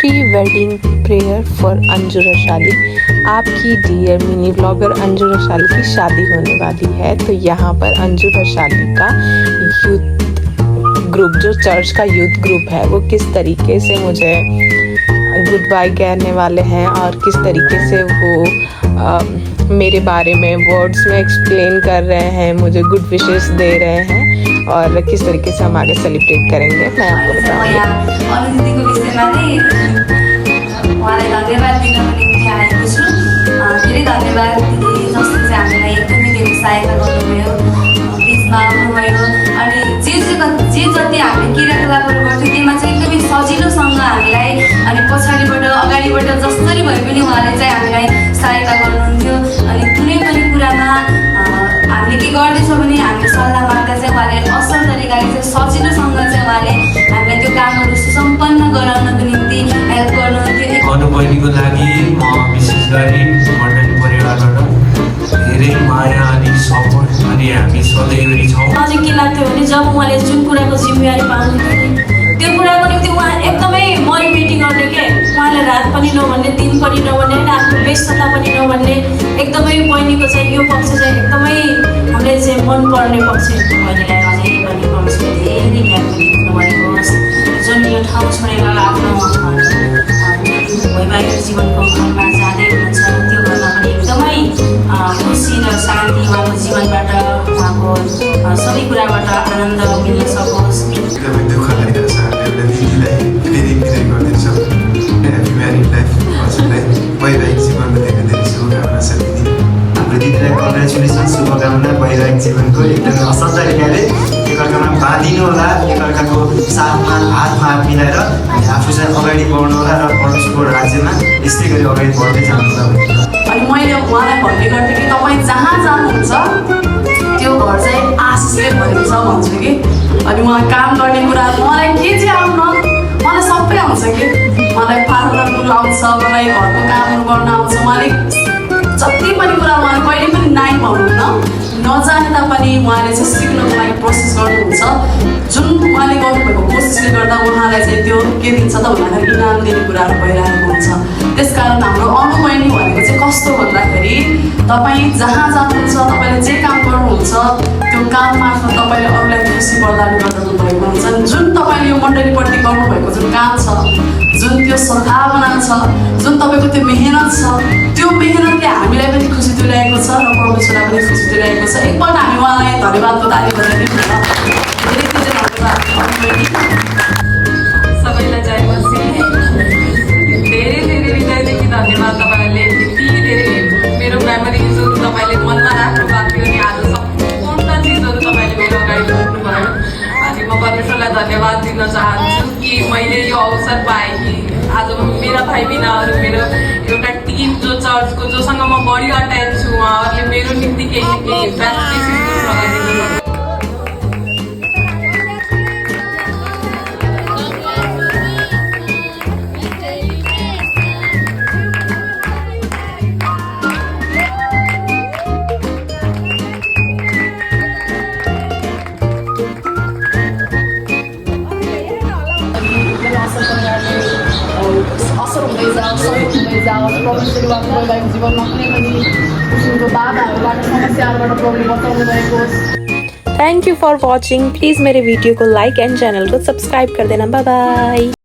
Pre-wedding prayer for Anju Rashali. आपकी dear mini blogger Anju Rashali की शादी होने वाली है, तो यहाँ पर अंजू रशाली का यूथ ग्रुप, जो चर्च का यूथ ग्रुप है, वो किस तरीके से मुझे गुड बाय कहने वाले हैं और किस तरीके से वो मेरे बारे में वर्ड्स में एक्सप्लेन कर रहे हैं, मुझे गुड विशेस दे रहे हैं और किस तरीके से हम आगे सेलिब्रेट करेंगे मैं आपको बताऊँगी। अनुदिदीको विषयमा नै उहाँलाई धन्यवाद दिनको निम्ति आएको छु। धेरै धन्यवाद दिदी, जसले चाहिँ हामीलाई एकदमै धेरै सहायता गर्नुभयो, बिचमा आउनुभयो अनि जे जति हामीले क्रियाकलापहरू गर्थ्यौँ त्यसमा चाहिँ एकदमै सजिलोसँग हामीलाई अनि पछाडिबाट अगाडिबाट जसरी भए पनि उहाँले चाहिँ हामीलाई सहायता गर्नुहुन्थ्यो। अनि कुनै पनि कुरामा हामीले के गर्दैछौँ भने हामीले सल्लाह माग्दा चाहिँ उहाँले असल तरिकाले चाहिँ सजिलोसँग चाहिँ उहाँले हामीलाई त्यो कामहरू सुसम्पन्न गराउनको निम्ति हेल्प गर्नुहुन्थ्यो। अनुबहिनीको लागि म विशेष गरी मण्डली परिवारबाट धेरै माया अनि सपोर्ट अनि हामी सधैँभरि छौँ। अझै के लाग्थ्यो भने जब उहाँले जुन कुराको जिम्मेवारी पाउनुहुन्थ्यो त्यो कुराको निम्ति उहाँ एकदमै मोटिभेटिङ गर्ने के, उहाँले रात पनि नभन्ने, दिन पनि नभन्ने, आफ्नो व्यस्तता पनि नभन्ने, एकदमै बहिनीको चाहिँ यो पक्ष चाहिँ एकदमै हामीले चाहिँ मनपर्ने पक्ष। बहिनीलाई अझै पनि परमेश्वरले धेरै ज्ञान पनि दिनुभएको होस्, जुन यो ठाउँ छोडेर आफ्नो वैवाहिक जीवनको घरमा जाँदै हुनुहुन्छ त्यो घरमा पनि एकदमै खुसी र शान्ति उहाँको जीवनबाट, उहाँको सबै कुराबाट आनन्द मिल्न सकोस्। एकदमै दुःख लागिरहेको छ। एउटा दिदीलाई धेरै विदाई गर्दैछौँ। ह्याप्पी म्यारिड लाइफ हजुरलाई वैवाहिक जीवनमा धेरै धेरै शुभकामना छ दिदी। हाम्रो दिदीलाई कङ्ग्रेचुलेसन, शुभकामना वैवाहिक जीवनको एकदमै असल तरिकाले एकअर्कामा बाँधिनु होला, एकअर्काको साथमा हातमा हात मिलाएर आफू चाहिँ अगाडि बढ्नु होला र परमेश्वरको राज्यमा यस्तै गरी अगाडि बढ्दै जानु होला। अनि मैले उहाँलाई भन्ने गर्थेँ कि तपाईँ जहाँ जानुहुन्छ त्यो घर चाहिँ आशिषले भरिन्छ भन्छु कि। अनि उहाँ काम गर्ने कुराहरू मलाई के चाहिँ आउन, मलाई सबै आउँछ कि। मलाई पार्लर आउँछ, मलाई घरको कामहरू गर्न आउँछ। उहाँले जति पनि कुरा उहाँले कहिले पनि नाइ भन्नुहुन्न, नजाने तापनि उहाँले चाहिँ सिक्नको लागि कोसिस गर्नुहुन्छ। जुन उहाँले गर्नुभएको कोसिसले गर्दा उहाँलाई चाहिँ त्यो के दिन्छ त भन्दाखेरि इनाम दिने कुराहरू भइरहेको हुन्छ। त्यसकारण हाम्रो अनुबहिनी भनेको चाहिँ कस्तो भन्दाखेरि तपाईँ जहाँ जानुहुन्छ, तपाईँले जे काम गर्नुहुन्छ त्यो काम मार्फत तपाईँले अरूलाई खुसी प्रदान गर्नुभएको हुन्छ। जुन तपाईँले यो मण्डलीप्रति गर्नुभएको जुन काम छ, जुन त्यो सद्भावना छ, जुन तपाईँको त्यो मेहनत छ, त्यो मेहनतले हामीलाई पनि खुसी दिइरहेको छ र परमेश्वरलाई पनि खुसी दिइरहेको छ। एकपल्ट हामी उहाँलाई धन्यवादको ताली बजाइदिउँ न। धेरै धेरै धन्यवाद अनुबहिनी। सबैलाई जय मसीह। धेरै धेरै हृदयदेखि धन्यवाद तपाईँहरूले यति धेरै मेरो मेमोरिजहरू तपाईँले मनमा राख्नु भएको थियो नि आज सम्पूर्ण चिजहरू तपाईँले मेरो अगाडि ल्याउनुभयो। अनि म परमेश्वरलाई धन्यवाद दिन चाहन्छु कि मैले यो अवसर पाएँ कि आज मेरा भाइ बहिनीहरू, मेरो एउटा टिम जो चर्चको जोसँग म बढी अट्याच छु, उहाँहरूले मेरो निम्ति केही बेस्ट चिजहरू लगाइदिनु भयो। असर हुँदै जाओस्, सपोर्ट हुँदै जाओस्। परमेश्वरले उहाँको वैवाहिक जीवनमा कुनै पनि किसिमको बाधाहरूबाट, समस्याहरूबाट प्रभुले बचाउनु भएको होस्। Thank you for watching. Please मेरे वीडियो को लाइक एंड चैनल को सब्सक्राइब कर देना। Bye bye.